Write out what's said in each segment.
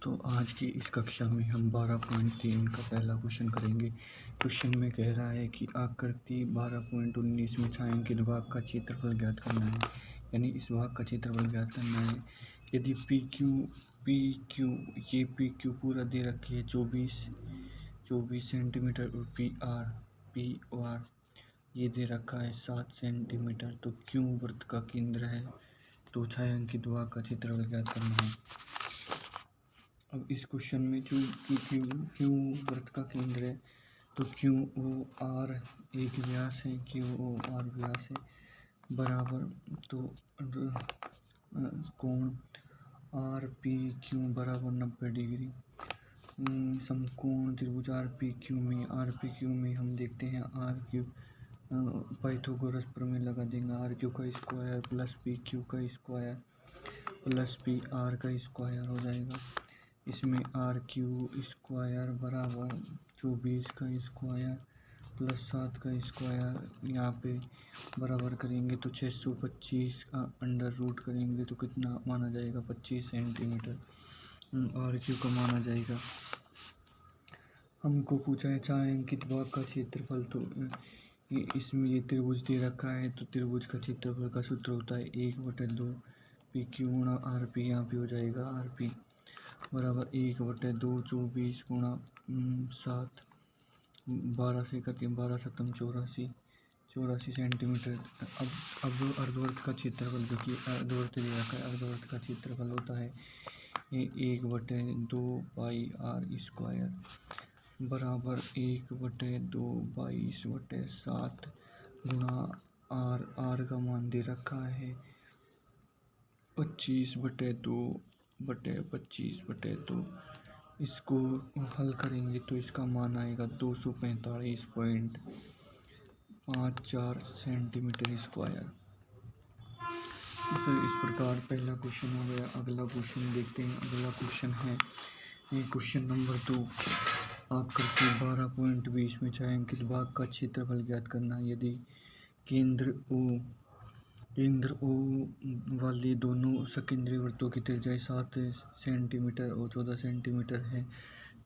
तो आज की इस कक्षा में हम 12.3 का पहला क्वेश्चन करेंगे। क्वेश्चन में कह रहा है कि आकृति 12.19 में छायांकित भाग का क्षेत्रफल ज्ञात करना है, यानी इस भाग का क्षेत्रफल ज्ञात करना है। यदि पी क्यू पूरा दे रखी है 24 सेंटीमीटर और पी आर ये दे रखा है 7 सेंटीमीटर, तो क्यों वृत्त का केंद्र है, तो छायांकित भाग का क्षेत्रफल ज्ञात करना है। अब इस क्वेश्चन में क्यों वृत्त का केंद्र है, तो क्यू ओ आर एक व्यास है, क्यू ओ आर व्यास है बराबर, तो कोण आर पी क्यू बराबर 90 डिग्री। समकोण त्रिभुज आर पी क्यू में हम देखते हैं आर क्यू पाइथागोरस प्रमेय लगा देंगे। आर क्यू का स्क्वायर प्लस पी क्यू का स्क्वायर प्लस पी आर का स्क्वायर हो जाएगा। इसमें आर क्यू स्क्वायर बराबर 24 का स्क्वायर प्लस 7 का स्क्वायर यहाँ पे बराबर करेंगे तो 625 का अंडर रूट करेंगे तो कितना माना जाएगा, 25 सेंटीमीटर आर क्यू का माना जाएगा। हमको पूछा है छायांकित भाग का क्षेत्रफल, तो इसमें ये त्रिभुज दे रखा है, तो त्रिभुज का क्षेत्रफल का सूत्र होता है 1/2 पी क्यू गुणा आर पी। यहाँ पे हो जाएगा आर पी बराबर 1/2 24 गुणा 7 12 से करते हैं 12 7 84 सेंटीमीटर। अब अर्धवर्त का क्षेत्रफल देखिए, अर्धवर्त दे रखा है, अर्धवर्त का क्षेत्रफल होता है 1/2 पाई आर स्क्वायर बराबर 1/2 22/7 गुणा आर का मान दे रखा है 25/2 इसको हल करेंगे तो इसका मान आएगा 245.54 सेंटीमीटर स्क्वायर। इस प्रकार पहला क्वेश्चन हो गया। अगला क्वेश्चन देखते हैं। अगला क्वेश्चन है क्वेश्चन नंबर 2। आकृति 12.20 में छायांकित भाग का क्षेत्रफल ज्ञात करना। यदि केंद्र ओ वाले दोनों सकेंद्रीय वृत्तों की त्रिज्या 7 सेंटीमीटर और 14 सेंटीमीटर है,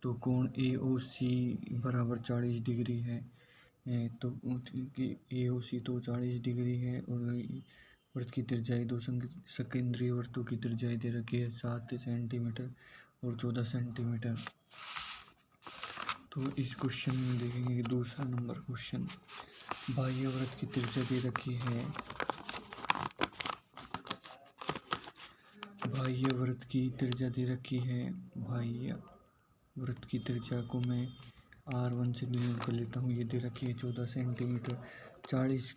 तो कोण ए ओ सी बराबर 40 डिग्री है। तो ए ओ सी तो 40 डिग्री है और वृत्त की त्रिज्या दो सकेंद्रीय वृत्तों की त्रिज्या दे रखी है 7 सेंटीमीटर और 14 सेंटीमीटर। तो इस क्वेश्चन में देखेंगे कि दूसरा नंबर क्वेश्चन, बाह्य वृत्त की त्रिज्या दे रखी है, बाह्य वृत्त की त्रिज्या दे रखी है। बाह्य वृत्त की त्रिज्या को मैं R1 से डिनोट कर लेता हूँ। ये दे रखी है 14 सेंटीमीटर। 40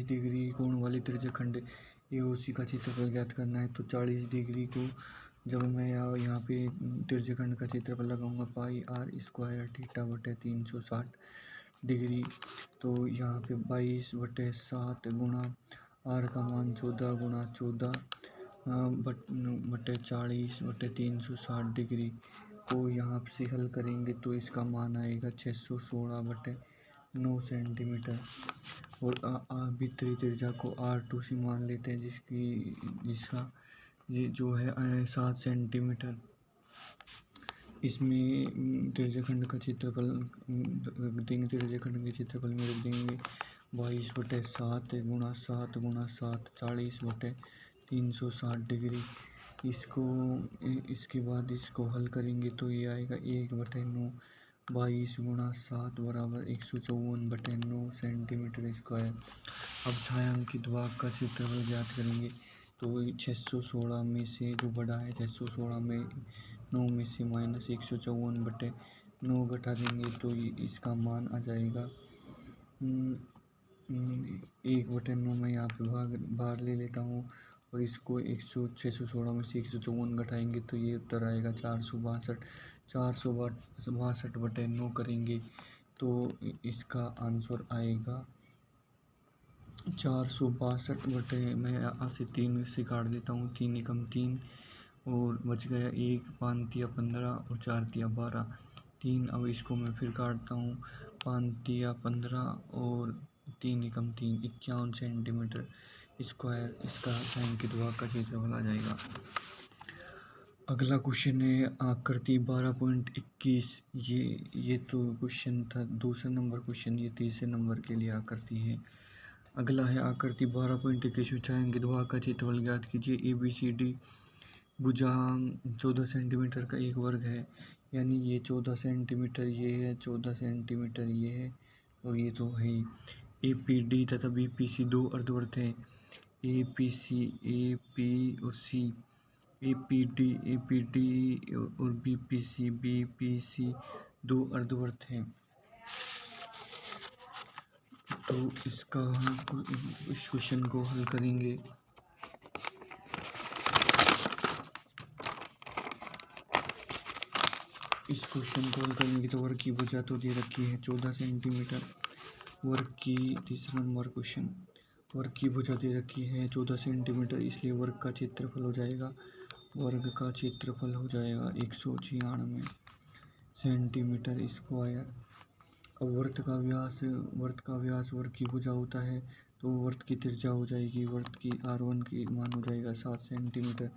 डिग्री कोण वाले त्रिज्या खंड AOC का क्षेत्रफल ज्ञात करना है। तो 40 डिग्री को जब मैं यहाँ पे त्रिज्या खंड का क्षेत्रफल लगाऊंगा पाई आर स्क्वायर थीटा बटे 360 डिग्री, तो यहाँ पे 22/7 गुणा आर का मान 14 गुणा 14 बटे 40/360 डिग्री को यहाँ से हल करेंगे तो इसका मान आएगा 616/9 सेंटीमीटर। और भीतरी त्रिज्या को R2 से मान लेते हैं, जिसका ये जो है 7 सेंटीमीटर। इसमें त्रिज्याखंड का क्षेत्रफल देंगे, त्रिज्याखंड के क्षेत्रफल में रख देंगे 22/7 गुणा 7 गुणा 7 40/360 डिग्री। इसके बाद इसको हल करेंगे तो ये आएगा 1/9 22 गुणा 7 बराबर 154/9 सेंटीमीटर स्क्वायर। अब छायांकित भाग का क्षेत्रफल ज्ञात करेंगे तो 616 में से जो बड़ा है 616 में 9 में से माइनस 154/9 घटा देंगे तो इसका मान आ जाएगा 1/9 में यहाँ पे भाग ले लेता हूँ और इसको 616 में से 154 घटाएंगे तो ये उत्तर आएगा 462/9 करेंगे तो इसका आंसर आएगा 462 मैं यहाँ से 3 से काट देता हूँ, 3 एकम 3 और बच गया 1 5 तिया 15 और 4 तिया 12 3। अब इसको मैं फिर काटता हूँ, 5 तिया 15 और 3 एकम 3 51 सेंटीमीटर स्क्वायर इसका छायांकित भाग का क्षेत्रफल आ जाएगा। अगला क्वेश्चन है आकृति 12.21। ये तो क्वेश्चन था दूसरे नंबर क्वेश्चन, ये तीसरे नंबर के लिए आकृति है। अगला है आकृति 12.21 छायांकित भाग का क्षेत्रफल ज्ञात कीजिए। ABCD भुजा 14 सेंटीमीटर का एक वर्ग है, यानी ये 14 सेंटीमीटर ये है, 14 सेंटीमीटर ये है और ये तो है ही। APD तथा BPC दो अर्धवृत्त हैं। APC AP और C APD और BPC दो अर्धवृत्त हैं। तो इसका हम इस क्वेश्चन को हल करेंगे। इस क्वेश्चन को हल करेंगे तो वर्ग की भुजा तो दे रखी है 14 सेंटीमीटर। वर्ग की तीसरा नंबर क्वेश्चन, वर्ग की भुजा दे रखी है 14 सेंटीमीटर, इसलिए वर्ग का क्षेत्रफल हो जाएगा, वर्ग का क्षेत्रफल हो जाएगा 196 सेंटीमीटर स्क्वायर। अब वर्त का व्यास वर्ग की भुजा होता है, तो वर्त की त्रिज्या हो जाएगी, वर्त की R1 की मान हो जाएगा 7 सेंटीमीटर।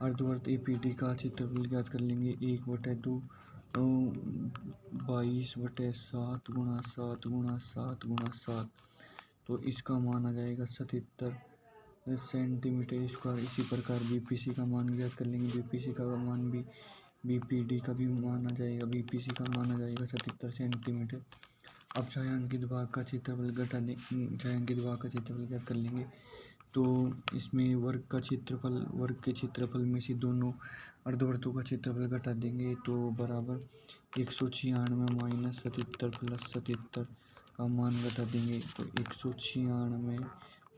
अर्धवर्त APD का क्षेत्रफल ज्ञात कर लेंगे 1/2 22/7 गुणा 7 गुणा 7 गुणा 7, तो इसका मान आ जाएगा 77 सेंटीमीटर स्क्वायर। इसी प्रकार BPC का मान ज्ञात कर लेंगे, BPC का मान भी BPD का भी मान आ जाएगा, BPC का मान आ जाएगा 77 सेंटीमीटर। अब छायांकित भाग का क्षेत्रफल छायांकित भाग का क्षेत्रफल ज्ञात कर लेंगे, तो इसमें वर्ग के क्षेत्रफल में से दोनों अर्धवर्तों का क्षेत्रफल घटा देंगे, तो बराबर 196 माइनस 77 प्लस 77 का मान घटा देंगे, तो 196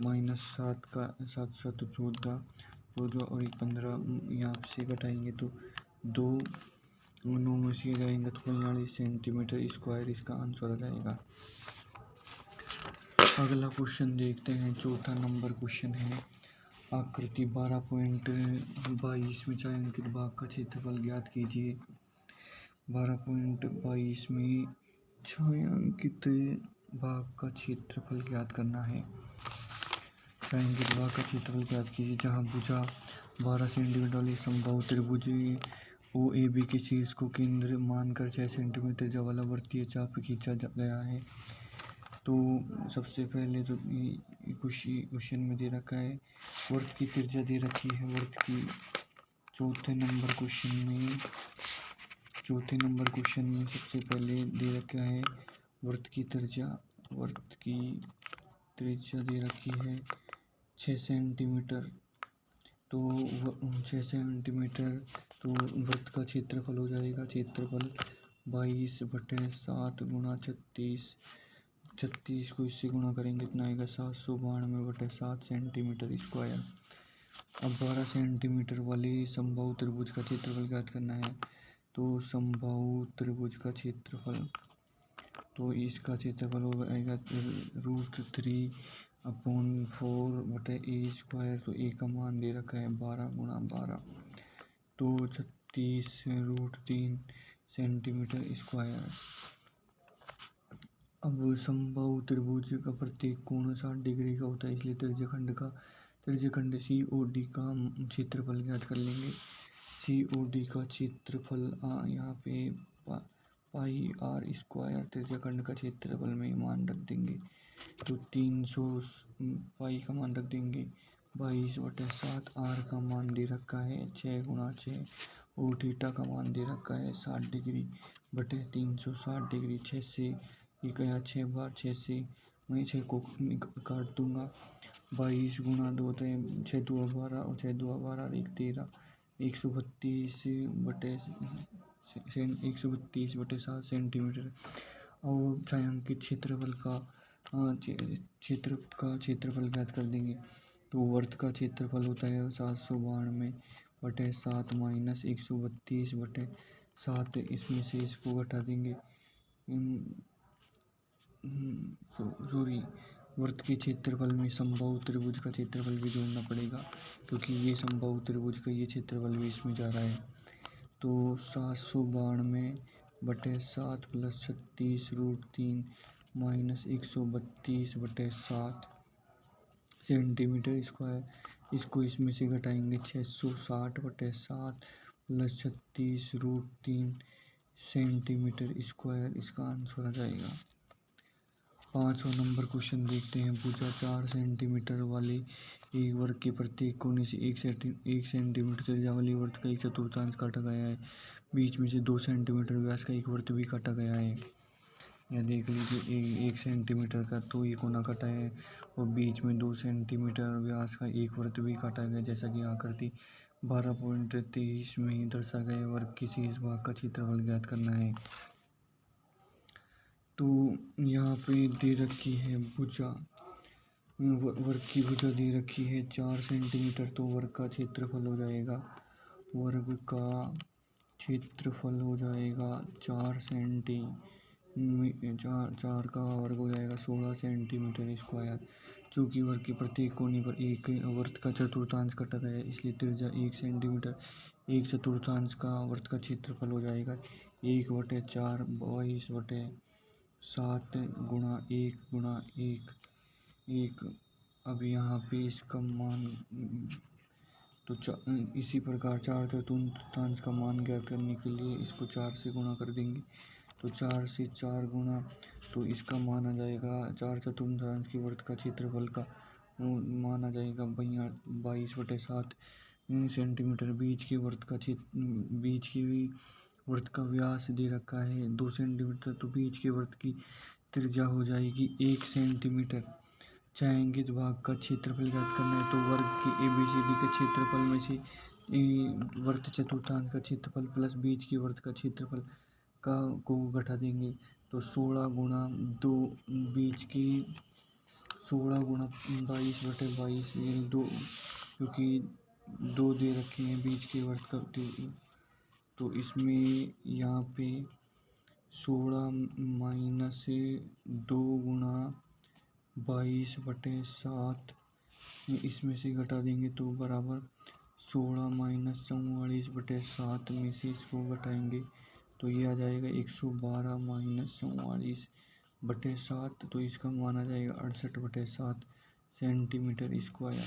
माइनस 7 का 7 7 14 और 15 यहाँ से घटाएंगे तो 2 9 में से जाएंगे तो 45 सेंटीमीटर स्क्वायर इसका आंसर आ जाएगा। अगला क्वेश्चन देखते हैं, चौथा नंबर क्वेश्चन है आकृति 12.22 में छायांकित भाग का क्षेत्रफल ज्ञात कीजिए। 12.22 में छायांकित भाग का क्षेत्रफल ज्ञात करना है। छायांकित भाग का क्षेत्रफल ज्ञात कीजिए, जहाँ भुजा 12 सेंटीमीटर वाली समबाहु त्रिभुज OAB के शीर्ष को केंद्र मानकर 6 सेंटीमीटर वाला वृत्तीय चाप खींचा गया है। तो सबसे पहले तो क्वेश्चन में दे रखा है वृत्त की त्रिज्या दे रखी है। वृत्त की चौथे नंबर क्वेश्चन में सबसे पहले दे रखा है वृत्त की त्रिज्या दे रखी है 6 सेंटीमीटर। तो 6 सेंटीमीटर, तो वृत्त का क्षेत्रफल हो जाएगा, क्षेत्रफल 22/7 गुणा 36 को इससे गुणा करेंगे इतना आएगा 792/7 सेंटीमीटर स्क्वायर। अब 12 सेंटीमीटर वाली समबाहु त्रिभुज का क्षेत्रफल ज्ञात करना है। तो समबाहु त्रिभुज का क्षेत्रफल, तो इसका क्षेत्रफल हो जाएगा √3/4/a²। तो a का मान दे रखा है 12 गुणा 12, तो 36√3 सेंटीमीटर स्क्वायर। अब समबाहु त्रिभुज का प्रत्येक कोण 60 डिग्री का होता है, इसलिए त्रिज्यखंड COD का क्षेत्रफल ज्ञात कर लेंगे। COD का क्षेत्रफल यहाँ पे πr² त्रिज्यखंड का क्षेत्रफल में मान रख देंगे, तो 300 पाई का मान रख देंगे 22/7। R का मान दे रखा है 6 गुणा 6 और थीटा का मान दे रखा है 60 डिग्री बटे 360 डिग्री। 6 से ये गया 6 बार, 6 से मैं 6 को काट दूंगा, 22 गुणा 2 तो 6 2 12 और 6 2 12 1 13 132/7 सेंटीमीटर। और छायांकित क्षेत्रफल का क्षेत्रफल ज्ञात कर देंगे, तो वर्त का क्षेत्रफल होता है 792/7 माइनस 132/7, इसमें से इसको घटा देंगे। सॉरी, वर्त के क्षेत्रफल में समबाहु त्रिभुज का क्षेत्रफल भी जोड़ना पड़ेगा, क्योंकि ये समबाहु त्रिभुज का ये क्षेत्रफल भी इसमें जा रहा है। तो 792/7 प्लस 36√3 माइनस 132/7 सेंटीमीटर स्क्वायर। इसको इसमें से घटाएंगे 660/7 प्लस 36√3 सेंटीमीटर स्क्वायर इसका आंसर आ जाएगा। 5वां नंबर क्वेश्चन देखते हैं। भुजा 4 सेंटीमीटर वाले एक वर्ग के प्रत्येक कोने से 1 सेंटीमीटर त्रिज्या वाले वृत्त का 1/4 काटा गया है। बीच में से 2 सेंटीमीटर व्यास का एक वृत्त भी काटा गया है। यह देख लीजिए 1 सेंटीमीटर का तो ये कोना काटा है और बीच में 2 सेंटीमीटर व्यास का एक वृत्त भी काटा गया, जैसा कि आकृति 12.23 में दर्शाए गए वर्ग के शेष भाग का क्षेत्रफल ज्ञात करना है। तो यहाँ पे दे रखी है भुजा, वर्ग की भुजा दे रखी है 4 सेंटीमीटर, तो वर्ग का क्षेत्रफल हो जाएगा 4 4 का वर्ग हो जाएगा 16 सेंटीमीटर स्क्वायर। चूँकि वर्ग के प्रत्येक कोने पर एक वृत्त का चतुर्थांश काटा गया है, इसलिए त्रिज्या 1 सेंटीमीटर 1/4 का वृत्त का क्षेत्रफल हो जाएगा 1/4 22/7 गुणा 1 गुणा 1। अब यहाँ पे इसका मान तो इसी प्रकार 4/4 का मान ज्ञात करने के लिए इसको 4 से गुणा कर देंगे। तो 4 से 4 गुणा तो इसका मान आ जाएगा 4/4 के वृत्त का क्षेत्रफल का मान आ जाएगा 22/7 सेंटीमीटर। बीच के वृत्त का व्यास दे रखा है 2 सेंटीमीटर, तो बीच के वृत्त की त्रिज्या हो जाएगी 1 सेंटीमीटर। छायांकित भाग का क्षेत्रफल ज्ञात करना है, तो वर्ग के ABCD के क्षेत्रफल में से वृत्त चतुर्थांश का क्षेत्रफल प्लस बीच के वृत्त का क्षेत्रफल को घटा देंगे। तो 16 गुणा 2 बीच की 16 गुणा 22/22 2, क्योंकि 2 दे रखे हैं बीच के वृत्त का, तो इसमें यहाँ पे 16 माइनस 2 गुणा 22/7 इसमें से घटा देंगे तो बराबर 16 माइनस 44/7 में से इसको घटाएंगे तो ये आ जाएगा 112 माइनस 44/7, तो इसका मान आ जाएगा 68/7 सेंटीमीटर स्क्वायर।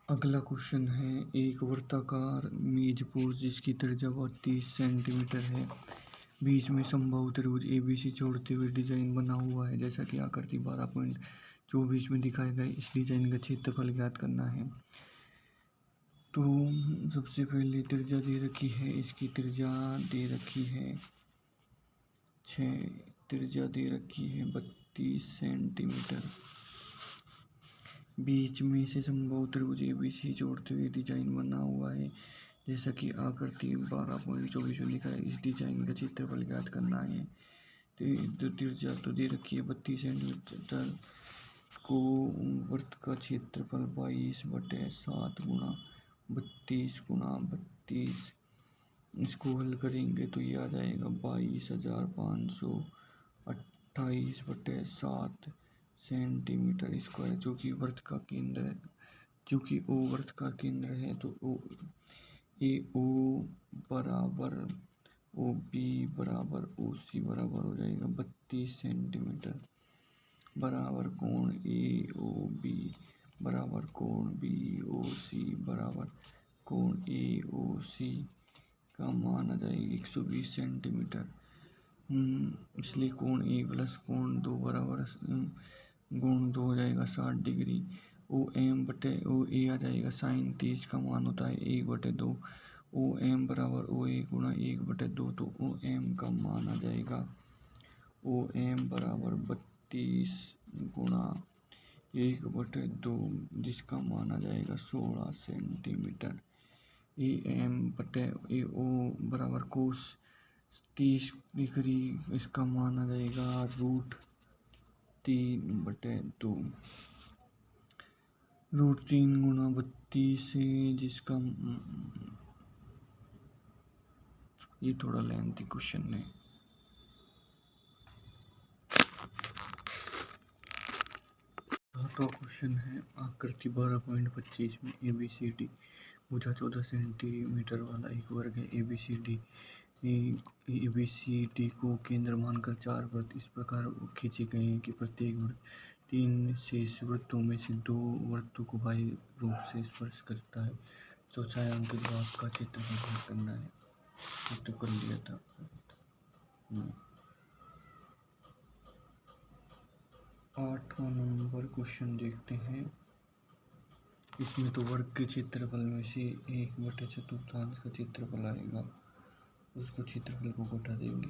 अगला क्वेश्चन है, एक वृत्ताकार मेजपोश जिसकी त्रिज्या 32 सेंटीमीटर है, बीच में समबाहु त्रिभुज ABC छोड़ते हुए डिजाइन बना हुआ है, जैसा कि आकृति 12.24 में दिखाया गया। इस डिजाइन का क्षेत्रफल ज्ञात करना है। तो सबसे पहले त्रिज्या दे रखी है, इसकी त्रिज्या दे रखी है 32 सेंटीमीटर। बीच में से समबाहु त्रिभुज ABC जोड़ते हुए डिजाइन बना हुआ है, जैसा कि आकृति 12.24 में दिखा है। इस डिजाइन का क्षेत्रफल ज्ञात करना है। तो त्रिज्या तो दे रखी है 32 सेंटीमीटर को वृत्त का क्षेत्रफल 22/7 गुणा 32 गुणा 32, इसको हल करेंगे तो ये आ जाएगा 22,528/7 सेंटीमीटर स्क्वायर, जो कि वृत्त का केंद्र है। चूँकि O वृत्त का केंद्र है तो AO बराबर OB बराबर OC बराबर हो जाएगा 32 सेंटीमीटर, बराबर कोण AOB बराबर कोण BOC बराबर कोण AOC का मान आ जाएगा 120 सेंटीमीटर। इसलिए कोण A प्लस कोण 2 बराबर गुण 2 हो जाएगा 60 डिग्री। OA आ जाएगा साइन 30 का मान होता है 1/2। OM बराबर OA गुणा 1/2, तो OM का मान आ जाएगा OM बराबर 32 गुणा 1/2, जिसका मान आ जाएगा 16 सेंटीमीटर। AO बराबर कोस 30 डिग्री, इसका मान आ जाएगा √3/2, √3 गुणा 32, जिसका ये थोड़ा लेंथी क्वेश्चन है। तो क्वेश्चन है, आकृति 12.25 में ABCD भुजा 14 सेंटीमीटर वाला एक वर्ग है। ABCD को केंद्र मानकर 4 वृत्त इस प्रकार खींचे गए हैं कि प्रत्येक वृत्त 3 शेष वृत्तों में से 2 वृत्तों को बाह्य रूप से स्पर्श करता है। तो छायांकित भाग का क्षेत्रफल ज्ञात करना है। ये तो कर लिया था। 8वां नंबर क्वेश्चन देखते हैं। इसमें तो वर्ग के क्षेत्रफल में से 1/4 का क्षेत्रफल आएगा, उसको क्षेत्रफल को घटा देंगे।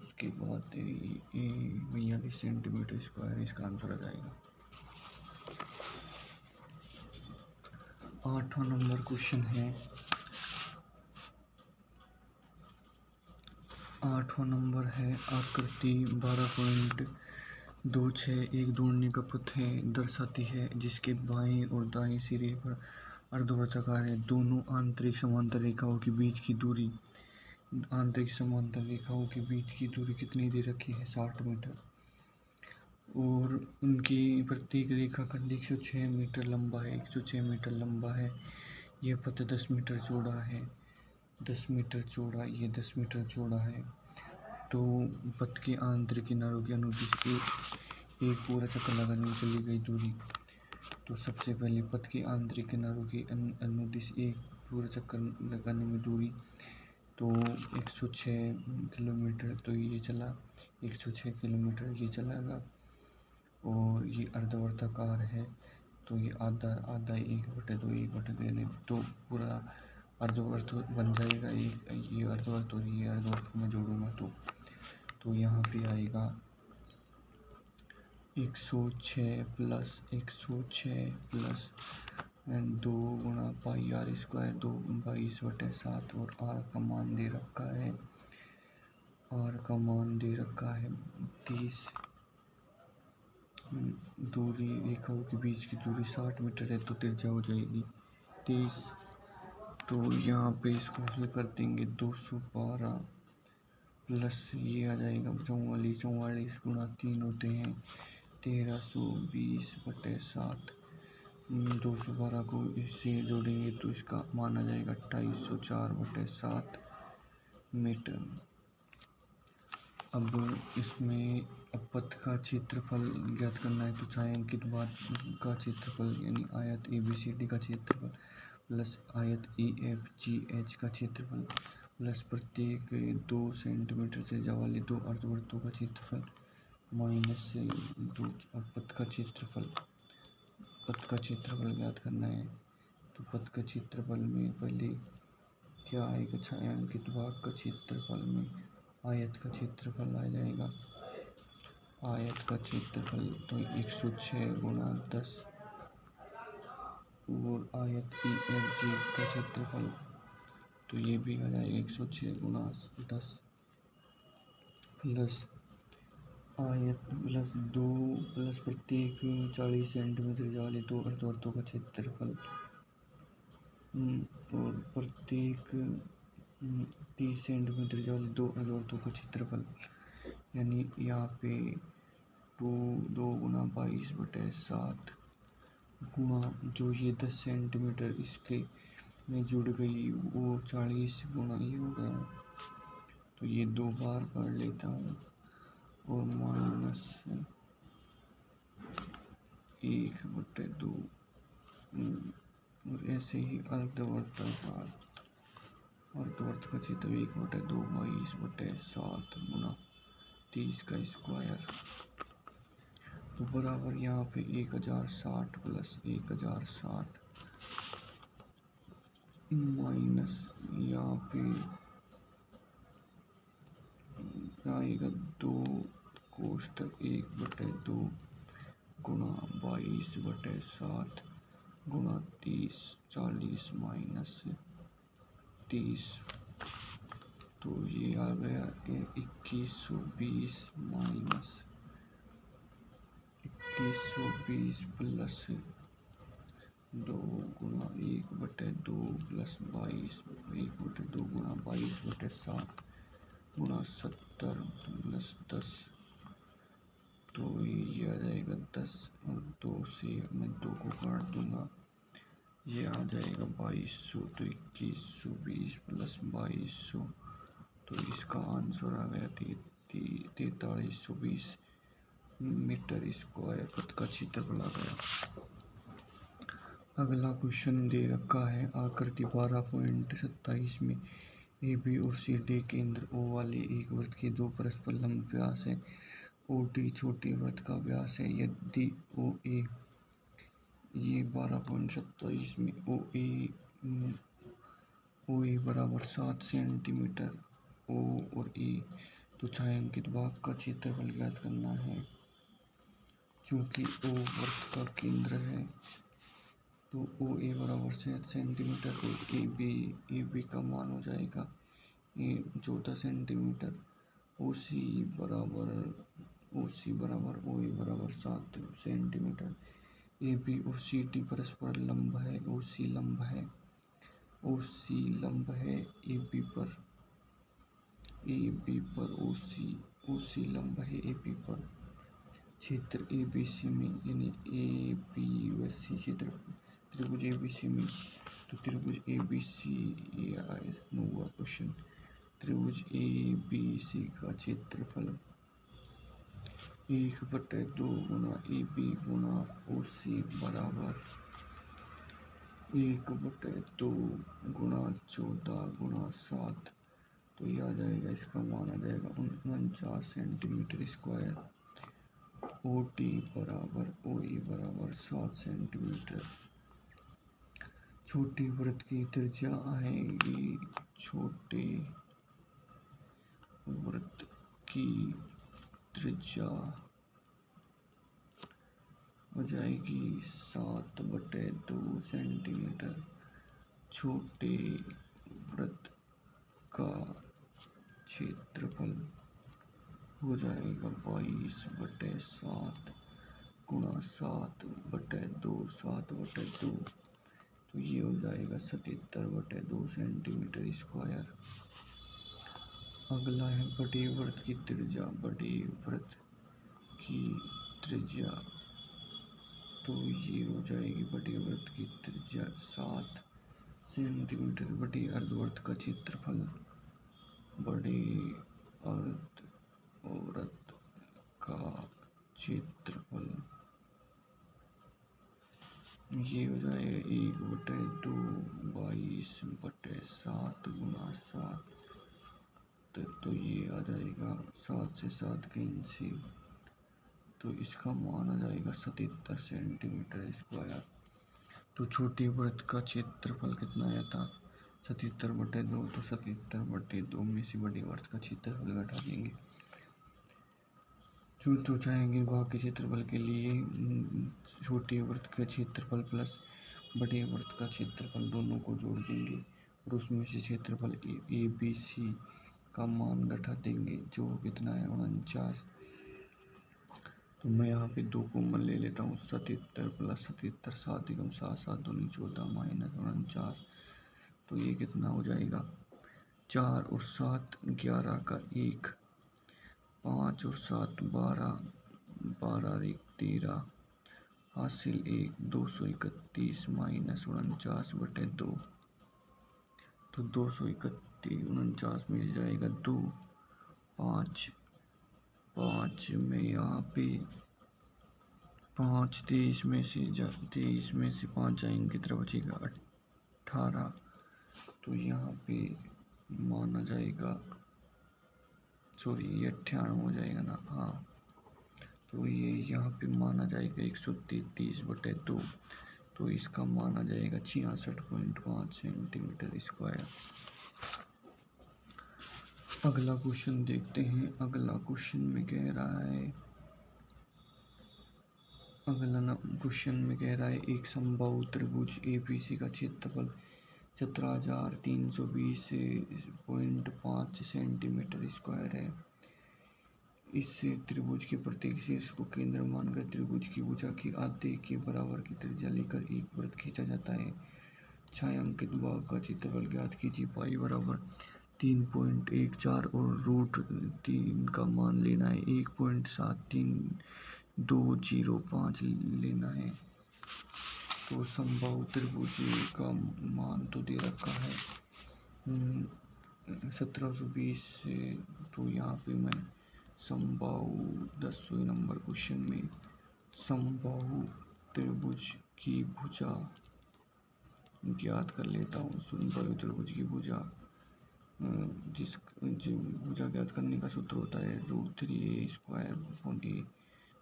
उसके बाद 42 सेंटीमीटर स्क्वायर इसका आंसर आ जाएगा। 8वां नंबर क्वेश्चन है। 8वां नंबर है आकृति 12.26 एक दौड़ने का पथ है दर्शाती है, जिसके बाएं और दाएं सिरे पर अर्धवर्गाकार है। दोनों आंतरिक समांतर रेखाओं के बीच की दूरी कितनी दे रखी है? 60 मीटर। और उनकी प्रत्येक रेखाखंड 106 मीटर लंबा है। 106 मीटर लंबा है। यह पथ 10 मीटर चौड़ा है। 10 मीटर चौड़ा, ये 10 मीटर चौड़ा है। तो पथ के आंतरिक किनारों की अनुदिश एक पूरा चक्कर लगाने में चली गई दूरी। तो सबसे पहले पथ के आंतरिक किनारों की अनुदिश एक पूरा चक्कर लगाने में दूरी तो 106 किलोमीटर, तो ये चला 106 किलोमीटर ये चलागा। और ये अर्धवर्ताकार है, तो ये आधा 1/2 यानी तो पूरा अर्धवर्त बन जाएगा। ये अर्धवर्त और ये अर्धवर्त में जोड़ूंगा तो यहाँ पे आएगा 106 प्लस 2 गुणा पाई आर स्क्वायर 22/7 और आर का मान दे रखा है 30। दूरी रेखाओं के बीच की दूरी 60 मीटर है, तो त्रिज्या हो जाएगी 30। तो यहाँ पे इसको हल कर देंगे 212 प्लस ये आ जाएगा 44 गुणा 3 होते हैं 1320/7। 212 को इससे जोड़ेंगे तो इसका मान आ जाएगा 2804/7 मीटर। अब इसमें पथ का क्षेत्रफल ज्ञात करना है। तो छायांकित भाग का क्षेत्रफल यानी आयत ABCD का क्षेत्रफल प्लस आयत EFGH का क्षेत्रफल प्लस प्रत्येक 2 सेंटीमीटर त्रिज्या वाले 2 अर्धवृत्तों का क्षेत्रफल माइनस 2 पथ का क्षेत्रफल ज्ञात करना है। तो पथ का क्षेत्रफल में पहले क्या आएगा? छायांकित भाग का क्षेत्रफल में आयत का क्षेत्रफल आ जाएगा। आयत का क्षेत्रफल तो 106 गुणा 10 और आयत EFG का क्षेत्रफल तो ये भी आ जाएगा 106 गुणा 10 प्लस आयत प्लस 2 प्लस प्रत्येक 40 सेंटीमीटर वाले 2 अर्धवृत्तों का क्षेत्रफल और प्रत्येक 30 सेंटीमीटर वाले 2 अर्धवृत्तों का क्षेत्रफल यानी यहाँ पे 2 गुणा 22/7 गुणा जो ये 10 सेंटीमीटर इसके में जुड़ गई वो 40 गुणा ये हो गया। तो ये 2 बार कर लेता हूँ और माइनस 1/2 और ऐसे ही अर्धवर्त का क्षेत्र 1/2 22/7 गुणा 30 का स्क्वायर तो बराबर यहाँ पे 1060 प्लस 1060 माइनस यहाँ पे आएगा 2 कोष्टक 1/2 गुणा 22/7 गुणा 30 40 माइनस 30 तो ये आ गया 2120 माइनस 2120 प्लस 2 गुणा 1/2 प्लस 1/2 गुणा 22/7 गुणा 70 प्लस 10 तो ये आ जाएगा 10 और 2 से मैं 2 को काट दूंगा ये आ जाएगा 2200 तो 2120 प्लस 2200 तो इसका आंसर आ गया 4320 मीटर स्क्वायर पथ का क्षेत्रफल आ गया। अगला क्वेश्चन दे रखा है आकृति 12.27 में ए बी और सी डी केंद्र ओ वाले एक वृत्त के दो परस्पर लंब व्यास है। ओ डी छोटे वृत्त का व्यास है। यदि ओ ए ये 12.27 में ओ ए बराबर 7 सेंटीमीटर ओ और ए तो छायांकित भाग का क्षेत्रफल ज्ञात करना है। चूंकि ओ वृत्त का केंद्र है तो ओ ए बराबर 7 सेंटीमीटर तो ए बी का मान हो जाएगा 14 सेंटीमीटर। ओ सी बराबर ओ ए बराबर 7 सेंटीमीटर। ए बी और सी डी परस्पर लंब है। ओ सी लंब है ए बी पर ओ सी लंब है ए बी पर। क्षेत्र ए बी सी में यानी ए बी व सी क्षेत्र त्रिभुज ए बी सी में तो त्रिभुज ए बी सी ये हुआ क्वेश्चन। त्रिभुज ए बी सी का क्षेत्रफल 1/2 गुना ए बी गुना ओ सी बराबर 1/2 गुना 14 गुना 7 तो ये आ जाएगा, इसका मान आ जाएगा 49 सेंटीमीटर स्क्वायर। ओ टी बराबर ओ ई बराबर 7 सेंटीमीटर। छोटे वृत्त की त्रिज्या आएगी छोटे वृत्त की त्रिज्या हो जाएगी 7/2 सेंटीमीटर। छोटे वृत्त का क्षेत्रफल हो जाएगा 22/7 गुणा 7/2 तो ये हो जाएगा 77/2 सेंटीमीटर स्क्वायर। अगला है बड़े वृत्त की त्रिज्या। बड़े वृत्त की त्रिज्या तो ये हो जाएगी बड़े वृत्त की त्रिज्या 7 सेंटीमीटर। बड़े अर्धवृत्त का क्षेत्रफल बड़े अर्धवृत्त का क्षेत्रफल ये हो जाएगा 1/2 22/7 गुना 7 तो ये आ जाएगा 7 से 7 कैंसिल तो इसका मान आ जाएगा 77 सेंटीमीटर स्क्वायर। तो छोटे वृत्त का क्षेत्रफल कितना आया था 77/2 तो 77/2 में से बड़े वृत्त का क्षेत्रफल घटा देंगे। तो चाहेंगे भाग के क्षेत्रफल के लिए छोटे वृत्त का क्षेत्रफल प्लस बड़े वृत्त का क्षेत्रफल दोनों को जोड़ देंगे और उसमें से क्षेत्रफल ए बी सी का मान घटा देंगे जो कितना है 49। तो मैं यहाँ पे 2 कॉमन ले लेता हूँ 77 + 77 7 × 7 7 दूनी 14 - 49 तो ये कितना हो जाएगा 4 और 7 11 का 1 5 और 7 12 12 और 1 13 हासिल 1 231 - 49/2 तो 231 49 मिल जाएगा 2 5 5 में यहाँ पे 5 23 में से 5 जाएंगे कितना बचेगा 18 तो यहाँ पे माना जाएगा सॉरी ये 98 हो जाएगा ना। हाँ तो ये यहाँ पे माना जाएगा 133/2 तो इसका माना जाएगा 66.5 सेंटीमीटर स्क्वायर। अगला क्वेश्चन देखते हैं। अगला क्वेश्चन में कह रहा है एक समबाहु त्रिभुज एबीसी का क्षेत्रफल 17,320.5 सेंटीमीटर स्क्वायर है। इस त्रिभुज के प्रत्येक शीर्ष को केंद्र मानकर त्रिभुज की भुजा के आधे के बराबर की त्रिज्या लेकर एक वृत्त खींचा जाता है। छायांकित भाग का क्षेत्रफल ज्ञात कीजिए। पाई बराबर 3.14 और √3 का मान लेना है। 1.73205 लेना है। तो समबाहु त्रिभुज का मान तो दे रखा है 1720 से तो यहाँ पे मैं समबाहु 10वें नंबर क्वेश्चन में समबाहु त्रिभुज की भुजा ज्ञात कर लेता हूँ। समबाहु त्रिभुज की भुजा जो भुजा ज्ञात करने का सूत्र होता है √3a² अपॉन ए।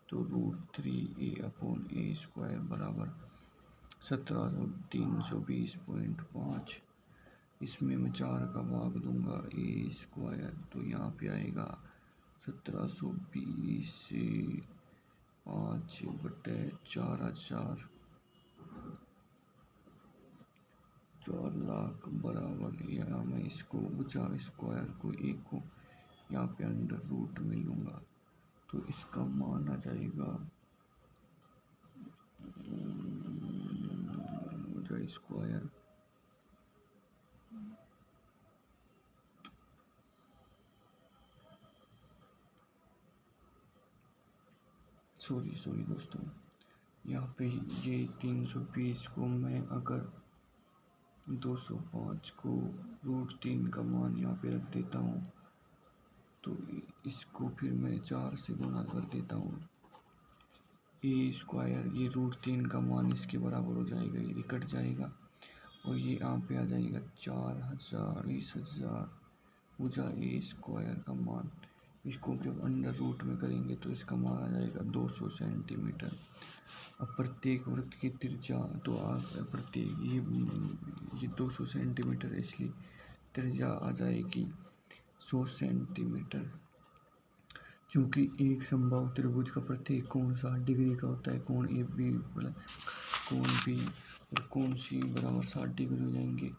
तो √3a/a² बराबर 17,320.5। इसमें मैं 4 का भाग दूंगा a², तो यहाँ पे आएगा 1720 से 5/4000, 4 लाख बराबर। यहाँ मैं इसको भुजा स्क्वायर को एक को यहाँ पे अंडर रूट में लूँगा, तो इसका मान आ जाएगा भुजा स्क्वायर सॉरी दोस्तों, यहाँ पे ये 320 को मैं अगर 205 को √3 का मान यहाँ पे रख देता हूँ, तो इसको फिर मैं 4 से गुणा कर देता हूँ। a², ये √3 का मान इसके बराबर हो जाएगा, ये कट जाएगा और ये यहाँ पे आ जाएगा 4000, 20,000 भुजा a² का मान। इसको जब अंडर रूट में करेंगे तो इसका मान आ जाएगा 200 सेंटीमीटर। अब प्रत्येक वृत्त की त्रिज्या तो प्रत्येक ये 200 सेंटीमीटर, इसलिए त्रिज्या आ जाएगी 100 सेंटीमीटर। क्योंकि एक समबाहु त्रिभुज का प्रत्येक कोण 60 डिग्री का होता है, कोण ए बी कोण बी और कोण सी बराबर 60 डिग्री हो जाएंगे।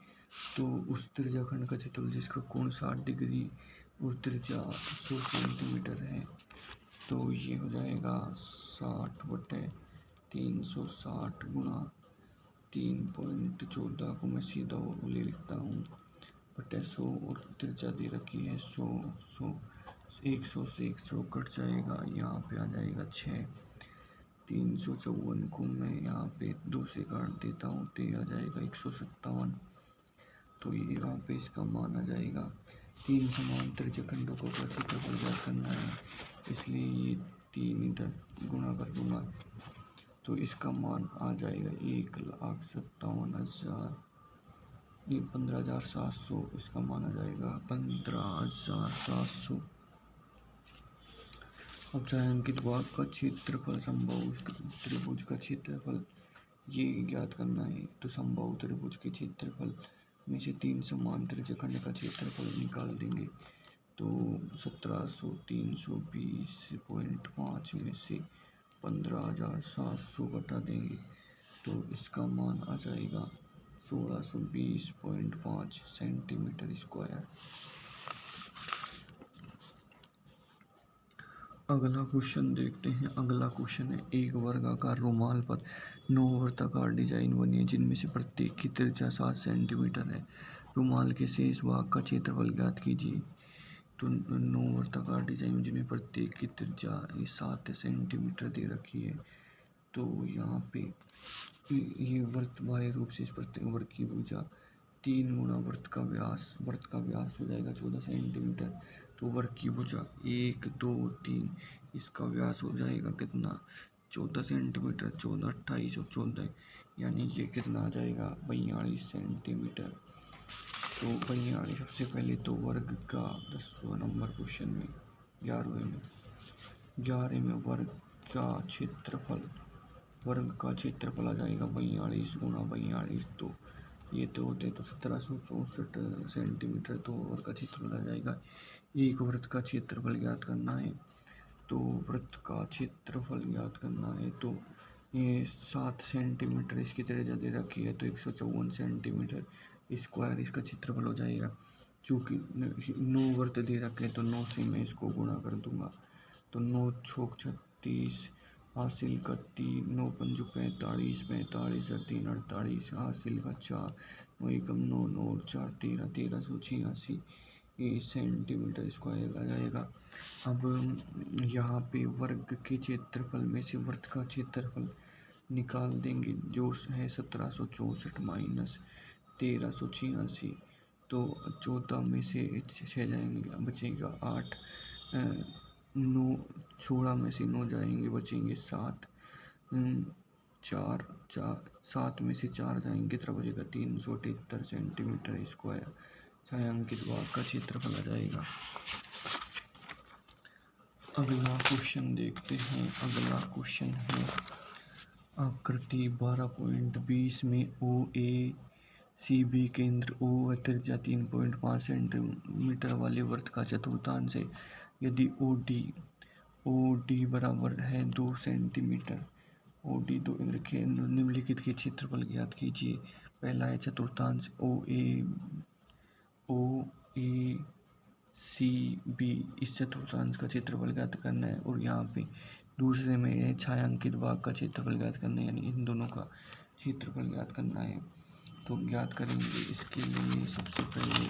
तो उस त्रिज्या खंड का क्षेत्रफल जिसका कोण 60 डिग्री और त्रिज्या 100 सेंटीमीटर है, तो ये हो जाएगा 60/360 गुणा 3.14 को मैं सीधा ले लिखता हूँ बटे 100 और त्रिज्या दे रखी है 100। 100 से 100 कट जाएगा, यहाँ पे आ जाएगा 6। 354 को मैं यहाँ पे 2 से काट देता हूँ, तो ये आ जाएगा 157। तो ये यहाँ पे इसका मान आ जाएगा। 3 समान त्रिज्यखंडों को क्षेत्रफल ज्ञात करना है, इसलिए ये 3 इधर गुणा कर दूंगा, तो इसका मान आ जाएगा 1,57,000, 15,700। इसका मान आ जाएगा 15,700। अब छायांकित भाग का क्षेत्रफल समबाहु त्रिभुज का क्षेत्रफल ये ज्ञात करना है। तो समबाहु त्रिभुज के क्षेत्रफल में से 3 समान त्रिज्यखंड का क्षेत्रफल निकाल देंगे। तो 17,320.5 में से 15,700 घटा देंगे, तो इसका मान आ जाएगा 1620.5 सेंटीमीटर स्क्वायर। अगला क्वेश्चन देखते हैं। अगला क्वेश्चन है, एक वर्गाकार रुमाल पर 9 वृत्ताकार डिजाइन बनी है जिनमें से प्रत्येक की त्रिज्या 7 सेंटीमीटर है। रुमाल के शेष भाग का क्षेत्रफल ज्ञात कीजिए। तो 9 वृत्ताकार डिजाइन जिनमें प्रत्येक की त्रिज्या 7 सेंटीमीटर दे रखी है। तो यहाँ पे ये वृत्त बाह्य रूप से इस प्रत्येक वर्ग की भुजा 3 गुना वृत्त का व्यास हो जाएगा 14 सेंटीमीटर। तो वर्ग की भुजा 1, 2, 3, इसका व्यास हो जाएगा कितना 14 सेंटीमीटर, 14, 28 और 14, यानी ये कितना आ जाएगा 42 सेंटीमीटर। तो 42 सबसे पहले तो वर्ग का 10वां नंबर क्वेश्चन में 11वें में वर्ग का क्षेत्रफल आ जाएगा 42 गुणा 42, तो ये तो होते तो 1764 सेंटीमीटर। तो वर्ग का क्षेत्रफल आ जाएगा। एक वृत्त का क्षेत्रफल ज्ञात करना है, तो वृत्त का क्षेत्रफल ज्ञात करना है तो ये 7 सेंटीमीटर इसकी त्रिज्या दे रखी है, तो 154 सेंटीमीटर स्क्वायर इसका क्षेत्रफल हो जाएगा। चूँकि 9 वृत्त दे रखे हैं तो 9 से मैं इसको गुणा कर दूंगा, तो 9 छोक 36 हासिल का 3, 9 पंजो 45, 45 और 3 48 हासिल का 4, 9 एकम 9, 9 और 4 13, 1386 सेंटीमीटर स्क्वायर आ जाएगा। अब यहाँ पे वर्ग के क्षेत्रफल में से वृत्त का क्षेत्रफल निकाल देंगे, जो है 1764 माइनस 1386। तो 14 में से 6 जाएंगे, बचेगा 8, 9 16 में से 9 जाएंगे, बचेंगे 7, चार चार 7 में से 4 जाएंगे कितना बचेगा 378 सेंटीमीटर स्क्वायर छायांकित भाग का क्षेत्रफल आ जाएगा। अगला क्वेश्चन देखते हैं। अगला क्वेश्चन है आकृति 12.20 में ओ ए सी बी केंद्र ओ व त्रिज्या 3.5 सेंटीमीटर वाले वृत्त का चतुर्थांश है। यदि ओ डी बराबर है 2 सेंटीमीटर, ओ डी 2 रखिए, निम्नलिखित के क्षेत्रफल ज्ञात कीजिए। पहला है चतुर्थांश ओ ए सी बी, इस चतुर्थांश का क्षेत्रफल ज्ञात करना है। और यहाँ पे दूसरे में है छायांकित भाग का क्षेत्रफल ज्ञात करना है, यानी इन दोनों का क्षेत्रफल ज्ञात करना है। तो ज्ञात करेंगे। इसके लिए सबसे पहले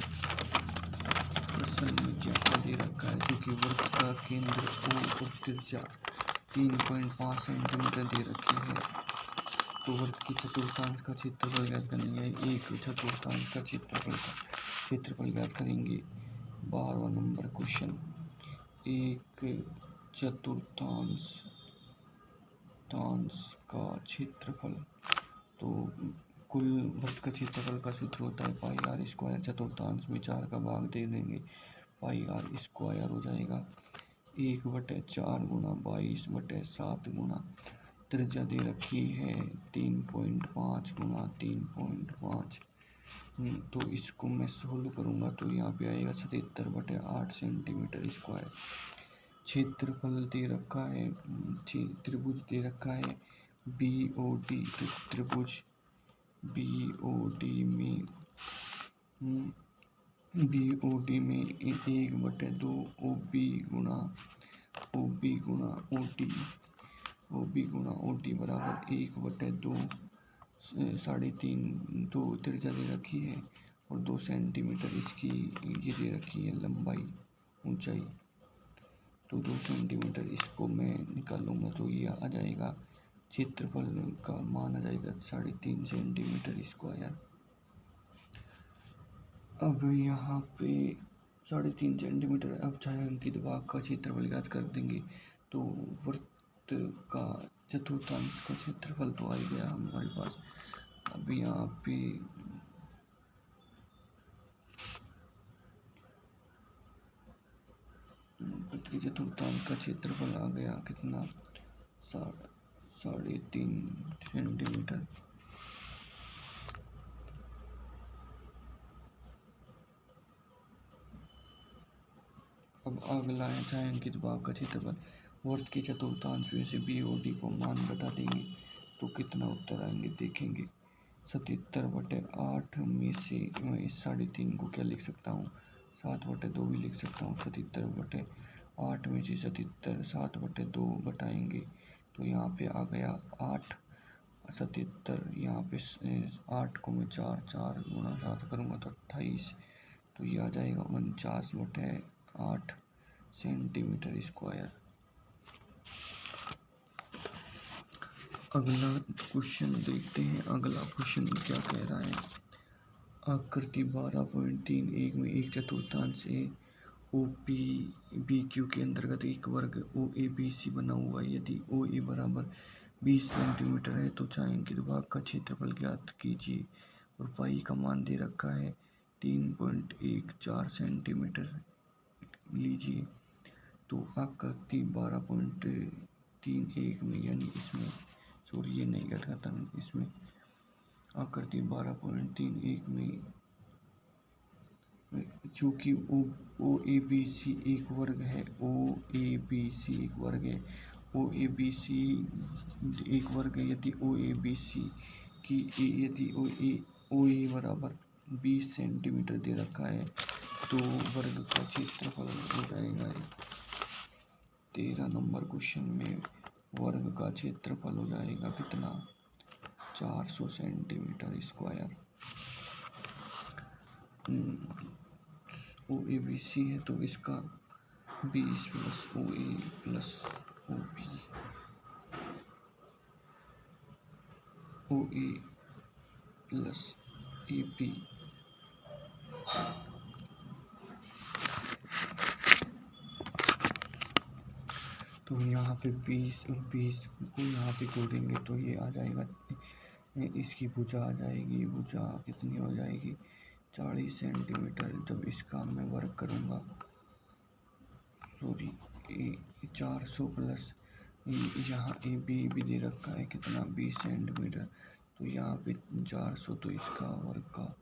प्रश्न में क्या दे रखा है, क्योंकि वृत्त का केंद्र ओ और त्रिज्या 3.5 सेंटीमीटर दे रखी है। तो वृत्त की चतुर्थांश का क्षेत्रफल ज्ञात करेंगे। एक चतुर्थांश का क्षेत्रफल ज्ञात करेंगे। 12वां नंबर क्वेश्चन, एक चतुर्थांश का क्षेत्रफल, तो कुल वृत्त का क्षेत्रफल का सूत्र होता है पाई आर स्क्वायर। चतुर्थांश में 4 का भाग दे देंगे, पाई आर स्क्वायर हो जाएगा 1/4 गुणा 22/7 गुणा त्रिज्या दे रखी है 3.5 गुणा 3.5। तो इसको मैं सोल्व करूँगा तो यहाँ पे आएगा 77/8 सेंटीमीटर स्क्वायर। क्षेत्रफल दे रखा है, त्रिभुज दे रखा है बी ओ डी। तो त्रिभुज बी ओ डी में 1/2 ओ बी गुणा ओ डी बराबर 1/2 3.5 2 त्रिज्या दे रखी है और 2 सेंटीमीटर इसकी ये दे रखी है लंबाई ऊंचाई। तो 2 सेंटीमीटर इसको मैं निकालूंगा तो ये आ जाएगा, क्षेत्रफल का मान आ जाएगा 3.5 सेंटीमीटर स्क्वायर। अब यहाँ पे 3.5 सेंटीमीटर। अब छायांकित भाग का क्षेत्रफल ज्ञात कर देंगे। तो वृत्त का चतुर्थांश का क्षेत्रफल तो आ गया हमारे पास। अब यहाँ पे वृत्त के चतुर्थांश का क्षेत्रफल आ गया कितना 3.5 सेंटीमीटर। अब अगला है छायांकित भाग का क्षेत्रफल। वृत्त के चतुर्थांश में से बी और डी को मान बता देंगे तो कितना उत्तर आएंगे देखेंगे। 77/8 में से मैं इस 3.5 को क्या लिख सकता हूँ 7/2 भी लिख सकता हूँ। 77/8 में से 7/2 घटाएंगे तो यहाँ पे आ गया 8 77। यहाँ पे 8 को मैं 4 गुणा 7 करूँगा तो 28। तो ये आ जाएगा 49/8 सेंटीमीटर स्क्वायर। अगला क्वेश्चन देखते हैं। अगला क्वेश्चन क्या कह रहा है। आकृति 12.31 में एक चतुर्थांश है ओ पी बी क्यू के अंतर्गत एक वर्ग ओ ए बी सी बना हुआ है। यदि ओ ए बराबर 20 सेंटीमीटर है तो छायांकित भाग का क्षेत्रफल ज्ञात कीजिए। और पाई का मान दे रखा है 3.14 सेंटीमीटर लीजिए। तो आकृति 12.31 में, यानी इसमें सॉरी ये नहीं घटाता, इसमें आकृति 12.31 में चूँकि ओ ए बी सी एक वर्ग है, ओ ए बी सी एक वर्ग है, ओ ए बी सी एक वर्ग है। यदि ओ ए बी सी की यदि ओ ए बराबर 20 सेंटीमीटर दे रखा है तो वर्ग का क्षेत्रफल हो जाएगा 13 नंबर क्वेश्चन में वर्ग का क्षेत्रफल हो जाएगा कितना 400 centimetre square. O A B C है तो इसका 20 plus O A plus O B O A plus A B तो यहाँ पे 20 और 20 को यहाँ पे जोड़ेंगे तो ये आ जाएगा, इसकी भुजा आ जाएगी, भुजा कितनी हो जाएगी 40 सेंटीमीटर। जब इसका मैं वर्क करूँगा, सॉरी 400 प्लस यहाँ ए बी दे रखा है कितना 20 सेंटीमीटर, तो यहाँ पे 400, तो इसका वर्क का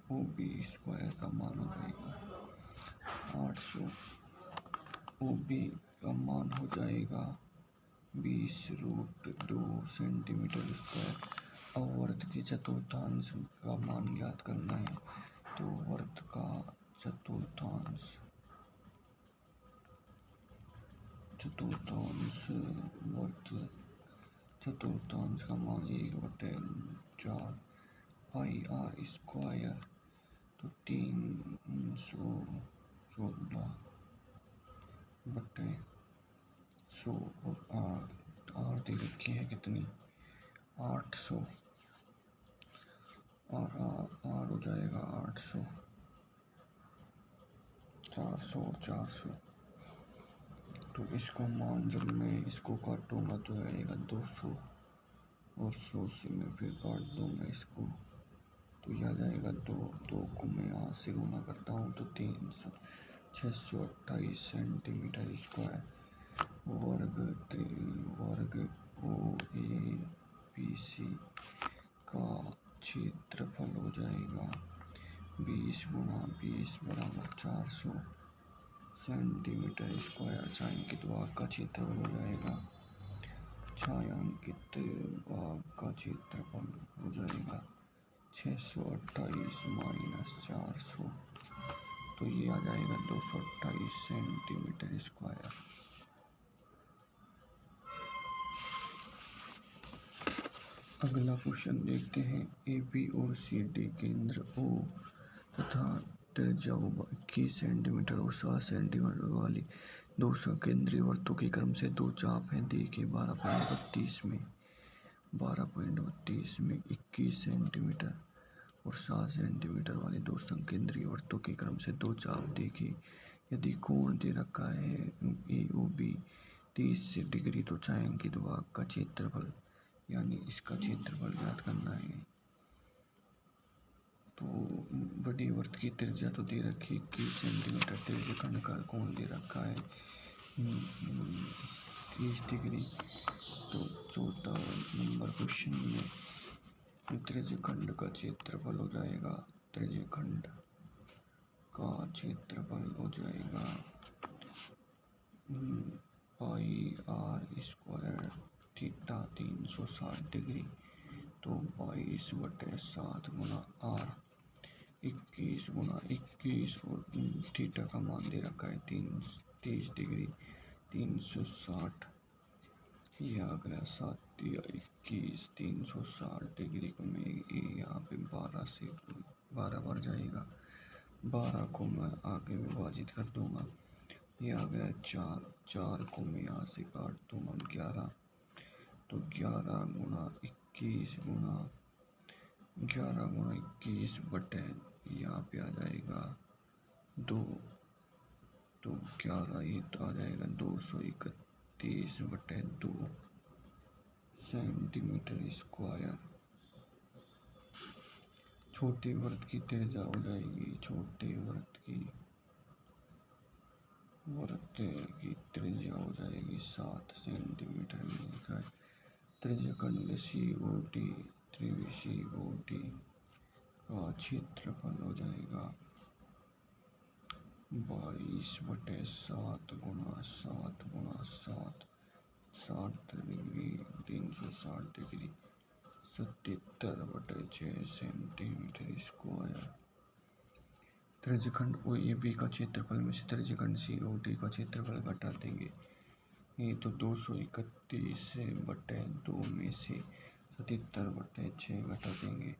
ओ बी स्क्वायर का मान हो जाएगा 800। ओ बी का मान हो जाएगा 20√2 सेंटीमीटर स्क्वायर। अब वर्त के चतुर्थांश का मान ज्ञात करना है, तो वर्त का चतुर्थांश का मान 1/4 पाई आर स्क्वायर, तो 314/100 आर दे रखी है कितनी 800, और आर हो जाएगा 800, 400 और 400। तो इसका मान जब मैं इसको काटूंगा तो आएगा 200, और 100 से मैं फिर काट दूंगा इसको, तो यह आ जाएगा 2 को मैं यहाँ से गुना करता हूँ तो 628 सेंटीमीटर स्क्वायर। वर्ग ओ ए बी सी का क्षेत्रफल हो जाएगा 20 × 20 बराबर 400 सेंटीमीटर स्क्वायर। छायांकित भाग का क्षेत्रफल हो जाएगा, छायांकित भाग का क्षेत्रफल हो जाएगा 628 माइनस 400, तो ये आ जाएगा 228 सेंटीमीटर स्क्वायर। अगला क्वेश्चन देखते हैं। ए बी और सी डी केंद्र ओ तथा त्रिज्या 21 सेंटीमीटर और 7 सेंटीमीटर वाली दो सकेंद्रीय वृत्तों के क्रम से दो चाप हैं। देखिए 12.32 में 21 सेंटीमीटर और 7 सेंटीमीटर वाले दो संकेंद्रीय वृत्तों के क्रम से दो चाप देखिए। यदि कोण दे रखा है ए ओ बी 30 डिग्री, तो छायांकित भाग का क्षेत्रफल यानी इसका क्षेत्रफल ज्ञात करना है। तो बड़ी वृत्त की त्रिज्या तो दे रखी 21 सेंटीमीटर, त्रिज्य खंड का कोण दे रखा है 30 डिग्री। तो 14 नंबर क्वेश्चन में त्रिज्य खंड का क्षेत्रफल हो जाएगा, त्रिज्य खंड का क्षेत्रफल हो जाएगा पाई आर स्क्वायर थीटा 360 डिग्री, तो 22/7 गुना आर 21 × 21 और थीटा का मान दे रखा है 30 डिग्री 360, ये आ गया 7 या 21 360 डिग्री को मैं यहाँ पे 12 बार जाएगा, 12 को मैं आगे विभाजित कर दूंगा, ये आ गया 4 को मैं यहाँ से काट दूंगा 11, तो 11 × 21 बटे यहाँ पे आ जाएगा 2, तो 11 ये तो आ जाएगा 231/2 सेंटीमीटर स्क्वायर। छोटे वृत्त की त्रिज्या हो जाएगी, छोटे वृत्त की त्रिज्या हो जाएगी 7 सेंटीमीटर लिखा है। त्रिज्य खंड COD का क्षेत्रफल हो जाएगा 22/7 × 7 डिग्री 360 डिग्री 77/6 सेंटीमीटर स्क्वायर। त्रिज्यखंड OAB का क्षेत्रफल में से त्रिज्यखंड COD का क्षेत्रफल घटा देंगे, ये तो 231/2 में से 77/6 घटा देंगे,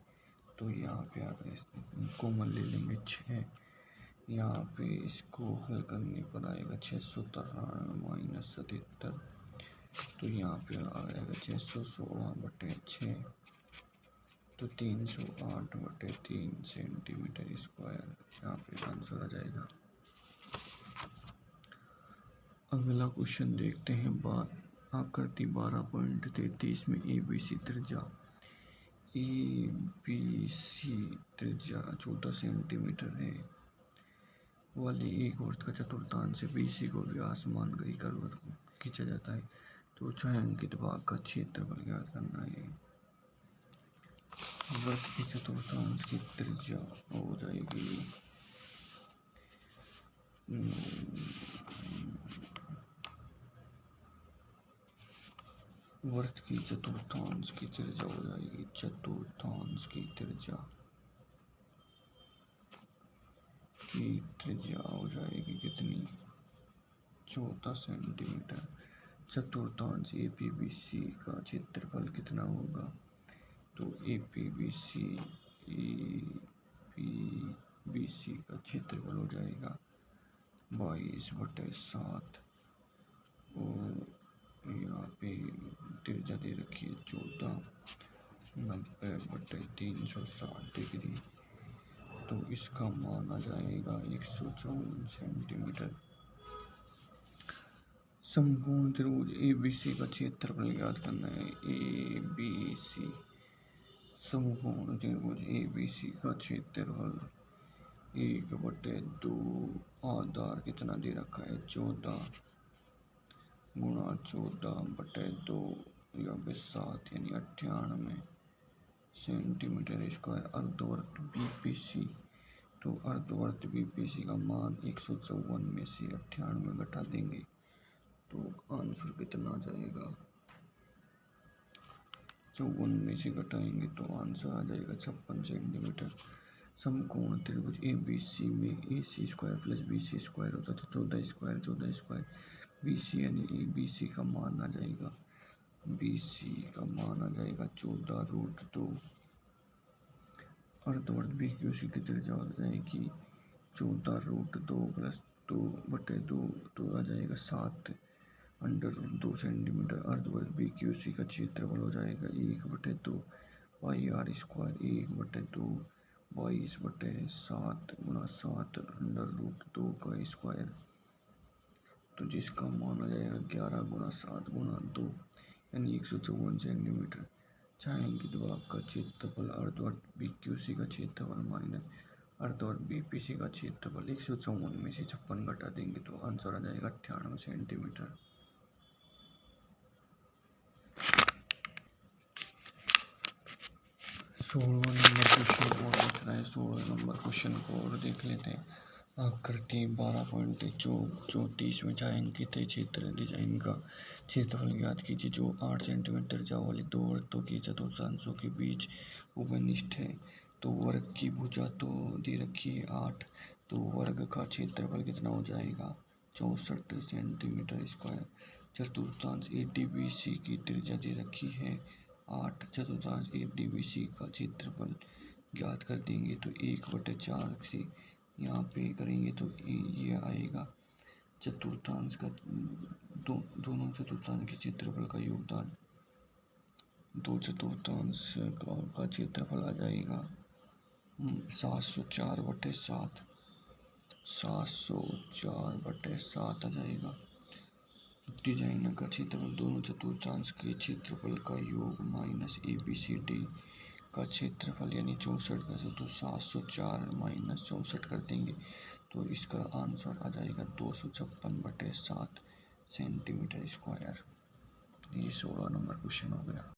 तो यहाँ पे अगर कॉमन ले लेंगे 6, यहाँ पे इसको हल करने पर आएगा 693 - 77, तो यहाँ पे आ जाएगा 616/6, तो 308/3 सेंटीमीटर स्क्वायर यहाँ पे आंसर आ जाएगा। अगला क्वेश्चन देखते हैं। आकृति 12.33 में ABC त्रिज्या त्रिज्या 14 सेंटीमीटर है वाली एक वृत्त का चतुर्थांश से BC को व्यास मानकर कर्व खींचा जाता है, तो छायांकित भाग का क्षेत्रफल ज्ञात करना है। वृत्त के चतुर्थांश की त्रिज्या हो जाएगी वर्त की चतुर्थांश की त्रिज्या हो जाएगी कितनी? 14 सेंटीमीटर। चतुर्थांश APBC का क्षेत्रफल कितना होगा? तो APBC का क्षेत्रफल हो जाएगा 22/7 और यहाँ पे त्रिज्या दे रखी है 14, 90/360 डिग्री, तो इसका मान आ जाएगा 154 सेंटीमीटर। समकोण त्रिभुज ABC का क्षेत्रफल ज्ञात करना है। ABC समकोण त्रिभुज ABC का क्षेत्रफल 1/2 आधार कितना दे रखा है 14 गुणा 14/2 या 7 यानी 98 सेंटीमीटर स्क्वायर। अर्धवर्त BPC, तो अर्धवर्त BPC का मान 154 में से 98 घटा देंगे तो आंसर कितना आ जाएगा? 54 में से घटाएंगे तो आंसर आ जाएगा 56 सेंटीमीटर। समकोण त्रिभुज ABC में AC square plus BC square होता था 14 स्क्वायर BC यानी BC का मान आ जाएगा 14√2। अर्धवर्त BQC की त्रिज्या हो जाएगी 14√2 प्लस 2/2 तो आ जाएगा 7√2 सेंटीमीटर। अर्धवर्त BQC का क्षेत्रफल हो जाएगा 1/2 पाई r स्क्वायर 1/2 22/7 गुणा 7√2 का स्क्वायर, तो जिसका मान आ जाएगा 11 गुणा 7 गुणा 2 यानी 154 सेंटीमीटर। छायांकित भाग का क्षेत्रफल अर्धवर्त BQC का क्षेत्रफल माइनस अर्धवर्त BPC का क्षेत्रफल 154 में से 56 घटा देंगे तो आंसर आ जाएगा 98 सेंटीमीटर। 16 नंबर क्वेश्चन और दिख रहा है। 16 नंबर क्वेश्चन को और देख लेते हैं। आकृति 12.34 में छायांकित क्षेत्र डिजाइन का क्षेत्रफल ज्ञात कीजिए जो 8 सेंटीमीटर त्रिज्या वाली दो वृत्तों के चतुर्थांशों के बीच उपनिष्ठ है। तो वर्ग की भुजा तो दे रखी है 8, तो वर्ग का क्षेत्रफल कितना हो जाएगा 64 सेंटीमीटर स्क्वायर। चतुर्थांश ADBC की त्रिज्या दे रखी है 8, चतुर्थांश ADBC का क्षेत्रफल ज्ञात कर देंगे तो 1/4 से यहाँ पे करेंगे तो ये आएगा चतुर्थांश का दोनों चतुर्थांश के क्षेत्रफल का योगदान, दो चतुर्थांश का क्षेत्रफल आ जाएगा 704/7 आ जाएगा। डिजाइनर का क्षेत्रफल दोनों चतुर्थांश के क्षेत्रफल का योग माइनस ABCD का क्षेत्रफल यानी 64 का, तो 704 माइनस 64 कर देंगे तो इसका आंसर आ जाएगा 256/7 सेंटीमीटर स्क्वायर। ये 16 नंबर क्वेश्चन हो गया।